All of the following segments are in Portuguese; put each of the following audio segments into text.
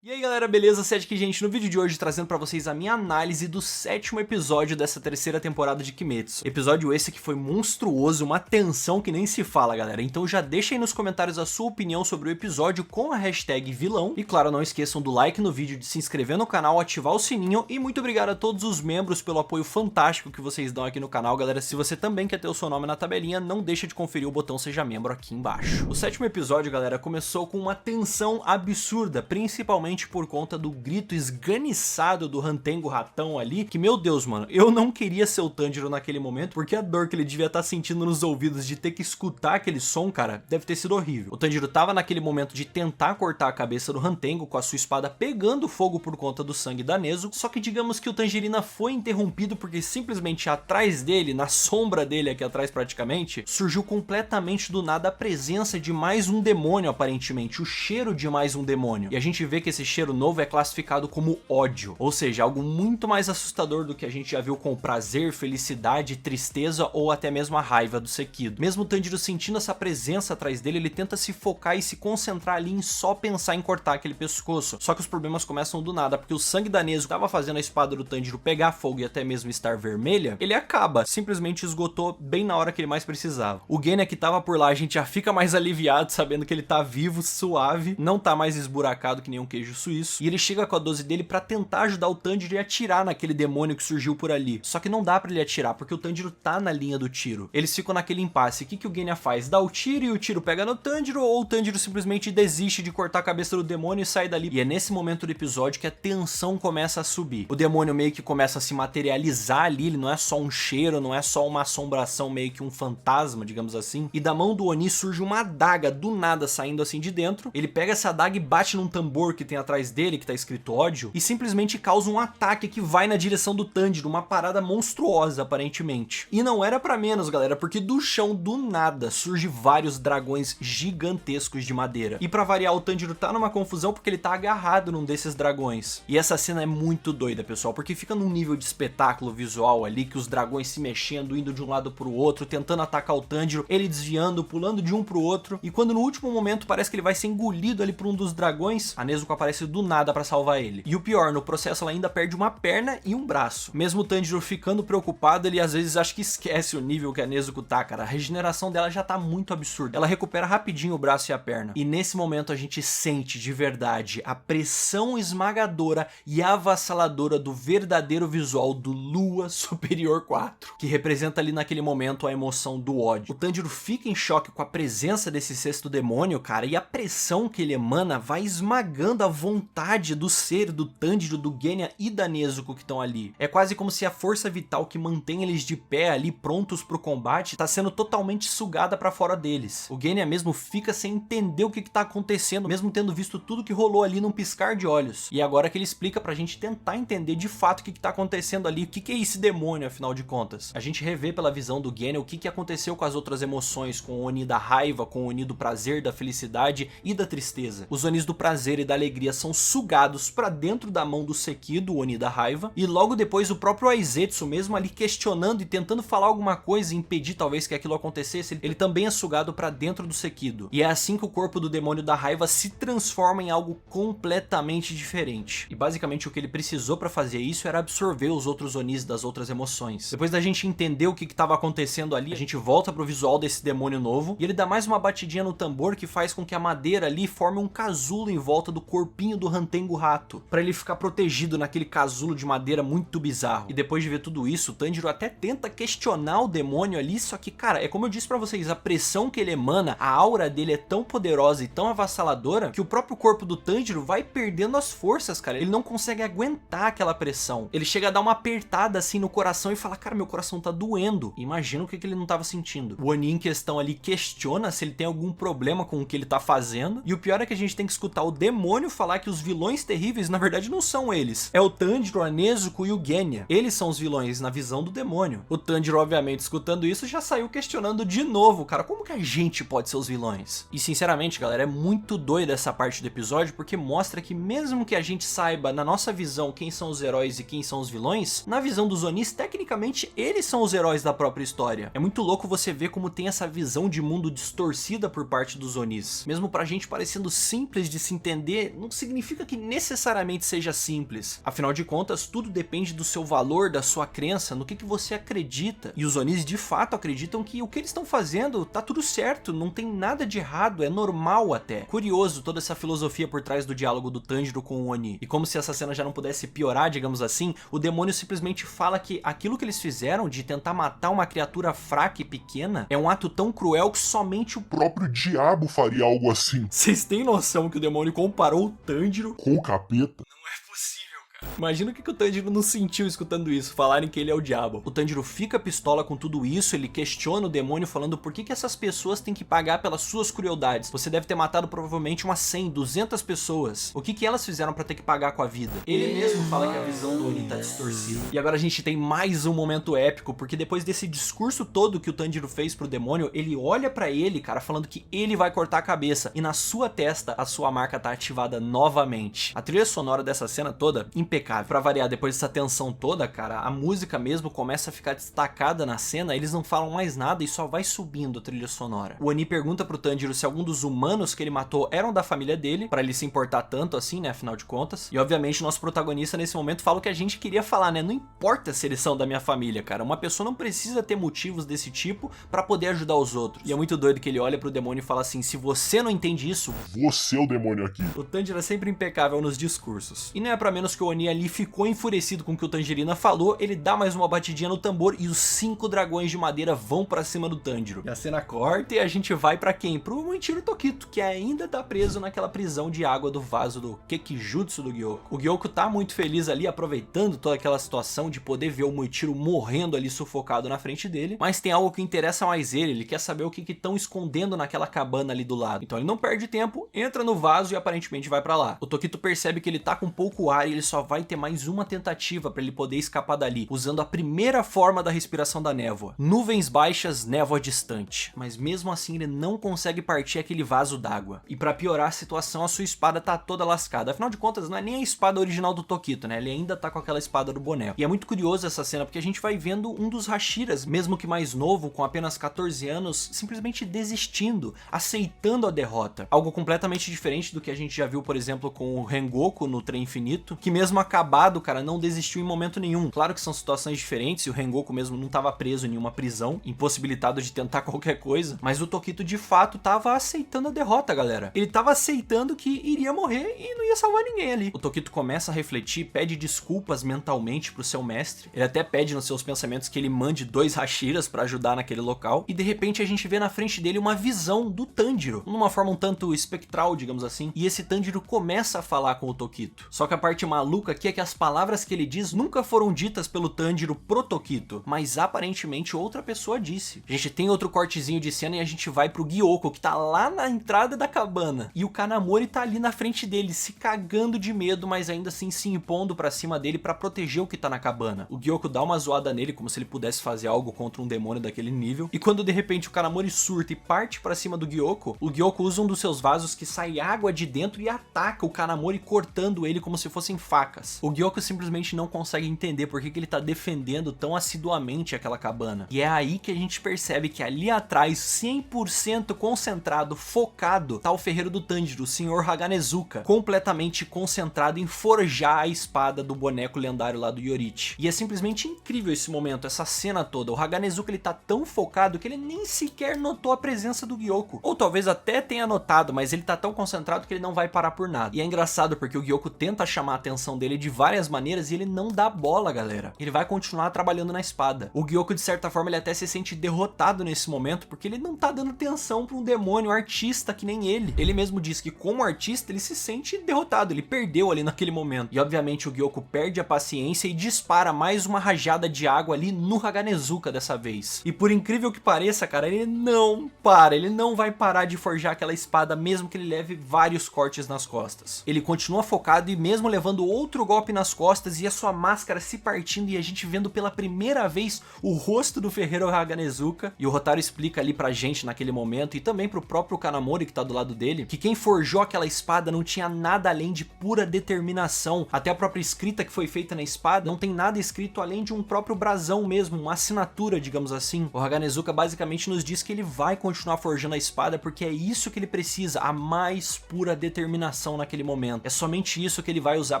E aí galera, beleza? Sede aqui, gente, no vídeo de hoje trazendo pra vocês a minha análise do 7º episódio dessa terceira temporada de Kimetsu. Episódio esse que foi monstruoso, uma tensão que nem se fala, galera. Então já deixa aí nos comentários a sua opinião sobre o episódio com a hashtag vilão. E claro, não esqueçam do like no vídeo, de se inscrever no canal, ativar o sininho. E muito obrigado a todos os membros pelo apoio fantástico que vocês dão aqui no canal, galera. Se você também quer ter o seu nome na tabelinha, não deixa de conferir o botão Seja Membro aqui embaixo. O 7º episódio, galera, começou com uma tensão absurda, principalmente por conta do grito esganiçado do Rantengo Ratão ali, que meu Deus, mano, eu não queria ser o Tanjiro naquele momento, porque a dor que ele devia estar sentindo nos ouvidos de ter que escutar aquele som, cara, deve ter sido horrível. O Tanjiro tava naquele momento de tentar cortar a cabeça do Rantengo com a sua espada pegando fogo por conta do sangue da Nezuko, só que digamos que o Tangerina foi interrompido porque simplesmente atrás dele, na sombra dele aqui atrás praticamente, surgiu completamente do nada a presença de mais um demônio aparentemente, o cheiro de mais um demônio. E a gente vê que esse cheiro novo é classificado como ódio, ou seja, algo muito mais assustador do que a gente já viu com prazer, felicidade, tristeza ou até mesmo a raiva do Sekido. Mesmo o Tanjiro sentindo essa presença atrás dele, ele tenta se focar e se concentrar ali em só pensar em cortar aquele pescoço. Só que os problemas começam do nada, porque o sangue da Nezuko estava fazendo a espada do Tanjiro pegar fogo e até mesmo estar vermelha, ele acaba, simplesmente esgotou bem na hora que ele mais precisava. O Genya que tava por lá, a gente já fica mais aliviado sabendo que ele tá vivo, suave, não tá mais esburacado que nem um queijo suíço, e ele chega com a 12 dele pra tentar ajudar o Tanjiro e atirar naquele demônio que surgiu por ali. Só que não dá pra ele atirar, porque o Tanjiro tá na linha do tiro. Eles ficam naquele impasse. O que o Genya faz? Dá o tiro e o tiro pega no Tanjiro, ou o Tanjiro simplesmente desiste de cortar a cabeça do demônio e sai dali. E é nesse momento do episódio que a tensão começa a subir. O demônio meio que começa a se materializar ali, ele não é só um cheiro, não é só uma assombração, meio que um fantasma, digamos assim. E da mão do Oni surge uma adaga do nada saindo assim de dentro. Ele pega essa adaga e bate num tambor que tem atrás dele, que tá escrito ódio, e simplesmente causa um ataque que vai na direção do Tanjiro, uma parada monstruosa aparentemente. E não era pra menos, galera, porque do chão do nada surge vários dragões gigantescos de madeira. E pra variar, o Tanjiro tá numa confusão porque ele tá agarrado num desses dragões. E essa cena é muito doida, pessoal, porque fica num nível de espetáculo visual ali, que os dragões se mexendo, indo de um lado pro outro, tentando atacar o Tanjiro, ele desviando, pulando de um pro outro, e quando no último momento parece que ele vai ser engolido ali por um dos dragões, a Nezuko aparece do nada pra salvar ele. E o pior, no processo ela ainda perde uma perna e um braço. Mesmo o Tanjiro ficando preocupado, ele às vezes acha que esquece o nível que a Nezuko tá, cara. A regeneração dela já tá muito absurda. Ela recupera rapidinho o braço e a perna. E nesse momento a gente sente de verdade a pressão esmagadora e avassaladora do verdadeiro visual do Lua Superior 4, que representa ali naquele momento a emoção do ódio. O Tanjiro fica em choque com a presença desse sexto demônio, cara, e a pressão que ele emana vai esmagando a vontade do ser do Tanjiro, do Genya e da Nezuko que estão ali. É quase como se a força vital que mantém eles de pé ali prontos pro combate tá sendo totalmente sugada pra fora deles. O Genya mesmo fica sem entender o que tá acontecendo, mesmo tendo visto tudo que rolou ali num piscar de olhos. E agora que ele explica pra gente tentar entender de fato o que tá acontecendo ali, o que é esse demônio afinal de contas. A gente revê pela visão do Genya o que aconteceu com as outras emoções, com o Oni da raiva, com o Oni do prazer, da felicidade e da tristeza. Os Onis do prazer e da alegria são sugados pra dentro da mão do Sekido, o Oni da raiva, e logo depois o próprio Aizetsu, mesmo ali questionando e tentando falar alguma coisa e impedir talvez que aquilo acontecesse, ele também é sugado pra dentro do Sekido. E é assim que o corpo do demônio da raiva se transforma em algo completamente diferente. E basicamente o que ele precisou pra fazer isso era absorver os outros Onis das outras emoções. Depois da gente entender o que estava acontecendo ali, a gente volta pro visual desse demônio novo, e ele dá mais uma batidinha no tambor que faz com que a madeira ali forme um casulo em volta do corpinho do Rantengo Rato, pra ele ficar protegido naquele casulo de madeira muito bizarro. E depois de ver tudo isso, o Tanjiro até tenta questionar o demônio ali, só que, cara, é como eu disse pra vocês, a pressão que ele emana, a aura dele é tão poderosa e tão avassaladora, que o próprio corpo do Tanjiro vai perdendo as forças, cara. Ele não consegue aguentar aquela pressão. Ele chega a dar uma apertada assim no coração e fala, cara, meu coração tá doendo. Imagina o que ele não tava sentindo. O Oni em questão ali questiona se ele tem algum problema com o que ele tá fazendo, e o pior é que a gente tem que escutar o demônio falar que os vilões terríveis na verdade não são eles, é o Tanjiro, a Nezuko e o Genya. Eles são os vilões na visão do demônio. O Tanjiro, obviamente, escutando isso, já saiu questionando de novo, cara, como que a gente pode ser os vilões? E sinceramente, galera, é muito doida essa parte do episódio, porque mostra que mesmo que a gente saiba, na nossa visão, quem são os heróis e quem são os vilões, na visão dos Onis, tecnicamente, eles são os heróis da própria história. É muito louco você ver como tem essa visão de mundo distorcida por parte dos Onis. Mesmo pra gente parecendo simples de se entender, não significa que necessariamente seja simples. Afinal de contas, tudo depende do seu valor, da sua crença, no que você acredita. E os Onis de fato acreditam que o que eles estão fazendo tá tudo certo, não tem nada de errado, é normal até. Curioso toda essa filosofia por trás do diálogo do Tanjiro com o Oni. E como se essa cena já não pudesse piorar, digamos assim, o demônio simplesmente fala que aquilo que eles fizeram de tentar matar uma criatura fraca e pequena é um ato tão cruel que somente o próprio diabo faria algo assim. Vocês têm noção que o demônio comparou o Tanjiro com o capeta? Não é possível, cara. Imagina o que o Tanjiro não sentiu escutando isso, falarem que ele é o diabo. O Tanjiro fica pistola com tudo isso, ele questiona o demônio falando por que essas pessoas têm que pagar pelas suas crueldades. Você deve ter matado provavelmente umas 100, 200 pessoas. O que elas fizeram pra ter que pagar com a vida? Ele mesmo fala que a visão do Oni tá distorcida. E agora a gente tem mais um momento épico, porque depois desse discurso todo que o Tanjiro fez pro demônio, ele olha pra ele, cara, falando que ele vai cortar a cabeça. E na sua testa, a sua marca tá ativada novamente. A trilha sonora dessa cena toda, impecável. Pra variar, depois dessa tensão toda, cara, a música mesmo começa a ficar destacada na cena, eles não falam mais nada e só vai subindo a trilha sonora. O Oni pergunta pro Tanjiro se algum dos humanos que ele matou eram da família dele, pra ele se importar tanto assim, né, afinal de contas. E obviamente o nosso protagonista nesse momento fala o que a gente queria falar, né, não importa se eles são da minha família, cara, uma pessoa não precisa ter motivos desse tipo pra poder ajudar os outros. E é muito doido que ele olha pro demônio e fala assim, se você não entende isso, você é o demônio aqui. O Tanjiro é sempre impecável nos discursos. E não é pra menos que o Oni ali ficou enfurecido com o que o Tangerina falou, ele dá mais uma batidinha no tambor e os 5 dragões de madeira vão pra cima do Tanjiro. E a cena corta e a gente vai pra quem? Pro Moichiro Tokito, que ainda tá preso naquela prisão de água do vaso do Kekijutsu do Gyoko. O Gyoko tá muito feliz ali, aproveitando toda aquela situação de poder ver o Moichiro morrendo ali sufocado na frente dele, mas tem algo que interessa mais ele quer saber o que estão escondendo naquela cabana ali do lado. Então ele não perde tempo, entra no vaso e aparentemente vai pra lá. O Tokito percebe que ele tá com pouco ar e ele só vai ter mais uma tentativa pra ele poder escapar dali, usando a primeira forma da respiração da névoa. Nuvens baixas, névoa distante. Mas mesmo assim ele não consegue partir aquele vaso d'água. E pra piorar a situação, a sua espada tá toda lascada. Afinal de contas, não é nem a espada original do Tokito, né? Ele ainda tá com aquela espada do boneco. E é muito curioso essa cena, porque a gente vai vendo um dos Hashiras, mesmo que mais novo, com apenas 14 anos, simplesmente desistindo, aceitando a derrota. Algo completamente diferente do que a gente já viu, por exemplo, com o Rengoku no Trem Infinito, que mesmo acabado, cara, não desistiu em momento nenhum. Claro que são situações diferentes, e o Rengoku mesmo não tava preso em nenhuma prisão, impossibilitado de tentar qualquer coisa, mas o Tokito de fato tava aceitando a derrota, galera. Ele tava aceitando que iria morrer e não ia salvar ninguém ali. O Tokito começa a refletir, pede desculpas mentalmente pro seu mestre, ele até pede nos seus pensamentos que ele mande 2 Hashiras pra ajudar naquele local, e de repente a gente vê na frente dele uma visão do Tanjiro, numa forma um tanto espectral, digamos assim, e esse Tanjiro começa a falar com o Tokito. Só que a parte maluca aqui é que as palavras que ele diz nunca foram ditas pelo Tanjiro pro Tokito, mas aparentemente outra pessoa disse. A gente tem outro cortezinho de cena e a gente vai pro Gyoko, que tá lá na entrada da cabana, e o Kanamori tá ali na frente dele, se cagando de medo, mas ainda assim se impondo pra cima dele pra proteger o que tá na cabana. O Gyoko dá uma zoada nele, como se ele pudesse fazer algo contra um demônio daquele nível, e quando de repente o Kanamori surta e parte pra cima do Gyoko, o Gyoko usa um dos seus vasos que sai água de dentro e ataca o Kanamori, cortando ele como se fossem facas. O Gyoko simplesmente não consegue entender por que ele tá defendendo tão assiduamente aquela cabana. E é aí que a gente percebe que ali atrás, 100% concentrado, focado, tá o ferreiro do Tanjiro, o Sr. Haganezuka, completamente concentrado em forjar a espada do boneco lendário lá do Yorichi. E é simplesmente incrível esse momento, essa cena toda. O Haganezuka, ele tá tão focado que ele nem sequer notou a presença do Gyoko. Ou talvez até tenha notado, mas ele tá tão concentrado que ele não vai parar por nada. E é engraçado porque o Gyoko tenta chamar a atenção dele de várias maneiras e ele não dá bola, galera. Ele vai continuar trabalhando na espada. O Gyoko, de certa forma, ele até se sente derrotado nesse momento porque ele não tá dando atenção pra um demônio artista que nem ele. Ele mesmo diz que como artista ele se sente derrotado, ele perdeu ali naquele momento. E obviamente o Gyoko perde a paciência e dispara mais uma rajada de água ali no Haganezuka dessa vez. E por incrível que pareça, cara, ele não para, ele não vai parar de forjar aquela espada mesmo que ele leve vários cortes nas costas. Ele continua focado e mesmo levando outro outro golpe nas costas e a sua máscara se partindo e a gente vendo pela primeira vez o rosto do ferreiro Haganezuka. E o Hotaru explica ali pra gente naquele momento e também pro próprio Kanamori que tá do lado dele, que quem forjou aquela espada não tinha nada além de pura determinação. Até a própria escrita que foi feita na espada não tem nada escrito além de um próprio brasão mesmo, uma assinatura, digamos assim. O Haganezuka basicamente nos diz que ele vai continuar forjando a espada porque é isso que ele precisa, a mais pura determinação naquele momento. É somente isso que ele vai usar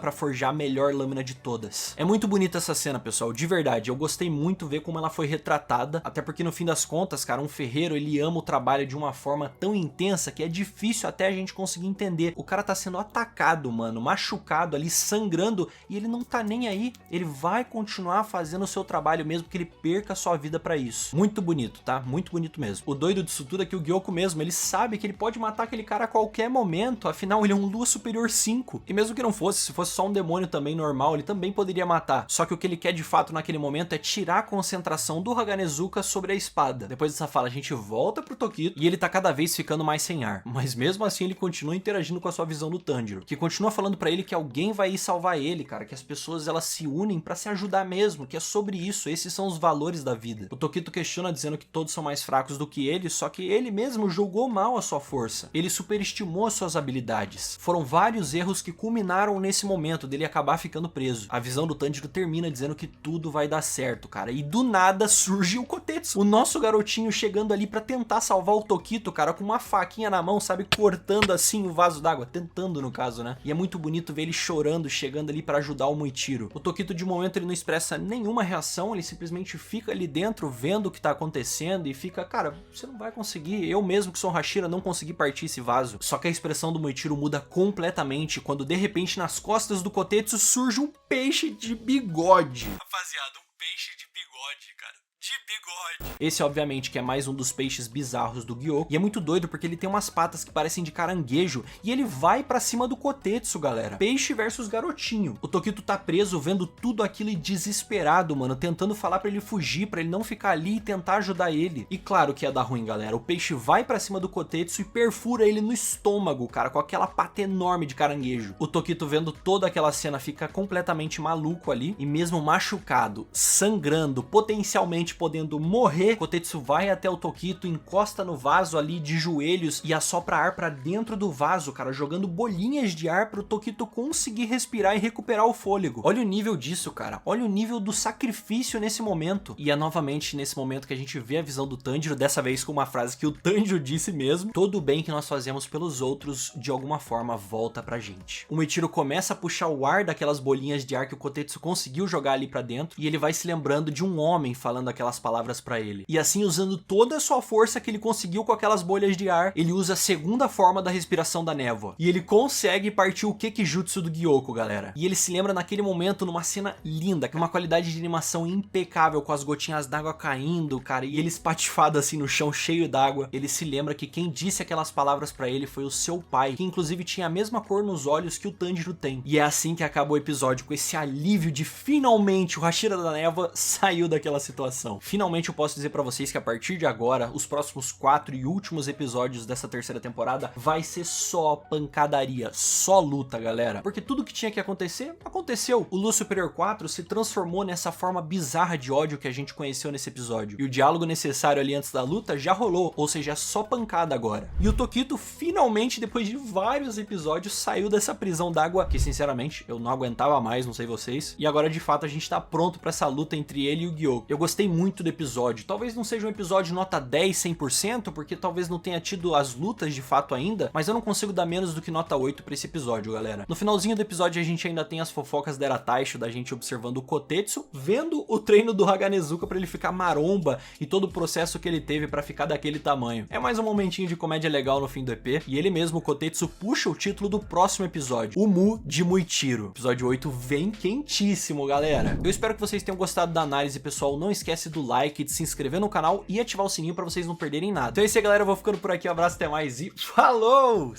pra forjar a melhor lâmina de todas. É muito bonita essa cena, pessoal, de verdade. Eu gostei muito ver como ela foi retratada, até porque no fim das contas, cara, um ferreiro, ele ama o trabalho de uma forma tão intensa que é difícil até a gente conseguir entender. O cara tá sendo atacado, mano, machucado ali, sangrando, e ele não tá nem aí. Ele vai continuar fazendo o seu trabalho mesmo que ele perca a sua vida pra isso. Muito bonito, tá? Muito bonito mesmo. O doido disso tudo é que o Gyoko mesmo, ele sabe que ele pode matar aquele cara a qualquer momento, afinal ele é um Lua Superior 5. E mesmo que não fosse, se fosse só um demônio também normal, ele também poderia matar. Só que o que ele quer de fato naquele momento é tirar a concentração do Haganezuka sobre a espada. Depois dessa fala, a gente volta pro Tokito e ele tá cada vez ficando mais sem ar. Mas mesmo assim ele continua interagindo com a sua visão do Tanjiro, que continua falando pra ele que alguém vai ir salvar ele, cara, que as pessoas elas se unem pra se ajudar mesmo, que é sobre isso, esses são os valores da vida. O Tokito questiona dizendo que todos são mais fracos do que ele, só que ele mesmo julgou mal a sua força. Ele superestimou as suas habilidades. Foram vários erros que culminaram nesse momento dele acabar ficando preso. A visão do Tanjiro termina dizendo que tudo vai dar certo, cara, e do nada surge o Kotetsu, o nosso garotinho chegando ali pra tentar salvar o Tokito, cara, com uma faquinha na mão, sabe, cortando assim o vaso d'água, tentando no caso, né? E é muito bonito ver ele chorando, chegando ali pra ajudar o Muichiro. O Tokito de momento ele não expressa nenhuma reação, ele simplesmente fica ali dentro vendo o que tá acontecendo e fica, cara, você não vai conseguir, eu mesmo que sou um Hashira não consegui partir esse vaso. Só que a expressão do Muichiro muda completamente quando de repente nas costas do Kotetsu surge um peixe de bigode. Rapaziada, um peixe de bigode, cara. De bigode. Esse obviamente que é mais um dos peixes bizarros do Gyoko, e é muito doido porque ele tem umas patas que parecem de caranguejo e ele vai pra cima do Kotetsu, galera. Peixe versus garotinho. O Tokito tá preso vendo tudo aquilo e desesperado, mano, tentando falar pra ele fugir, pra ele não ficar ali e tentar ajudar ele. E claro que ia dar ruim, galera. O peixe vai pra cima do Kotetsu e perfura ele no estômago, cara, com aquela pata enorme de caranguejo. O Tokito vendo toda aquela cena fica completamente maluco ali, e mesmo machucado, sangrando, potencialmente podendo morrer, Kotetsu vai até o Tokito, encosta no vaso ali de joelhos e assopra ar pra dentro do vaso, cara, jogando bolinhas de ar pro Tokito conseguir respirar e recuperar o fôlego. Olha o nível disso, cara. Olha o nível do sacrifício nesse momento. E é novamente nesse momento que a gente vê a visão do Tanjiro, dessa vez com uma frase que o Tanjiro disse mesmo: todo o bem que nós fazemos pelos outros, de alguma forma, volta pra gente. O Muichiro começa a puxar o ar daquelas bolinhas de ar que o Kotetsu conseguiu jogar ali pra dentro, e ele vai se lembrando de um homem falando aquelas palavras pra ele. E assim, usando toda a sua força que ele conseguiu com aquelas bolhas de ar, ele usa a segunda forma da respiração da névoa. E ele consegue partir o Kekijutsu do Gyoko, galera. E ele se lembra naquele momento numa cena linda, com uma qualidade de animação impecável, com as gotinhas d'água caindo, cara, e ele espatifado assim no chão, cheio d'água. Ele se lembra que quem disse aquelas palavras pra ele foi o seu pai, que inclusive tinha a mesma cor nos olhos que o Tanjiro tem. E é assim que acaba o episódio, com esse alívio de finalmente o Hashira da Névoa saiu daquela situação. Finalmente eu posso dizer pra vocês que a partir de agora, os próximos 4 e últimos episódios dessa terceira temporada vai ser só pancadaria, só luta, galera. Porque tudo que tinha que acontecer, aconteceu. O Lua Superior 4 se transformou nessa forma bizarra de ódio que a gente conheceu nesse episódio. E o diálogo necessário ali antes da luta já rolou, ou seja, é só pancada agora. E o Tokito finalmente, depois de vários episódios, saiu dessa prisão d'água que, sinceramente, eu não aguentava mais, não sei vocês. E agora, de fato, a gente tá pronto pra essa luta entre ele e o Gyoko. Eu gostei muito do episódio. Talvez não seja um episódio nota 10, 100%, porque talvez não tenha tido as lutas de fato ainda, mas eu não consigo dar menos do que nota 8 pra esse episódio, galera. No finalzinho do episódio a gente ainda tem as fofocas da Era Taisho, da gente observando o Kotetsu, vendo o treino do Haganezuka pra ele ficar maromba e todo o processo que ele teve pra ficar daquele tamanho. É mais um momentinho de comédia legal no fim do EP, e ele mesmo, o Kotetsu, puxa o título do próximo episódio, o Mu de Muichiro. Episódio 8 vem quentíssimo, galera. Eu espero que vocês tenham gostado da análise, pessoal. Não esquece do like, de se inscrever no canal e ativar o sininho pra vocês não perderem nada. Então é isso aí, galera. Eu vou ficando por aqui. Um abraço, até mais e falou!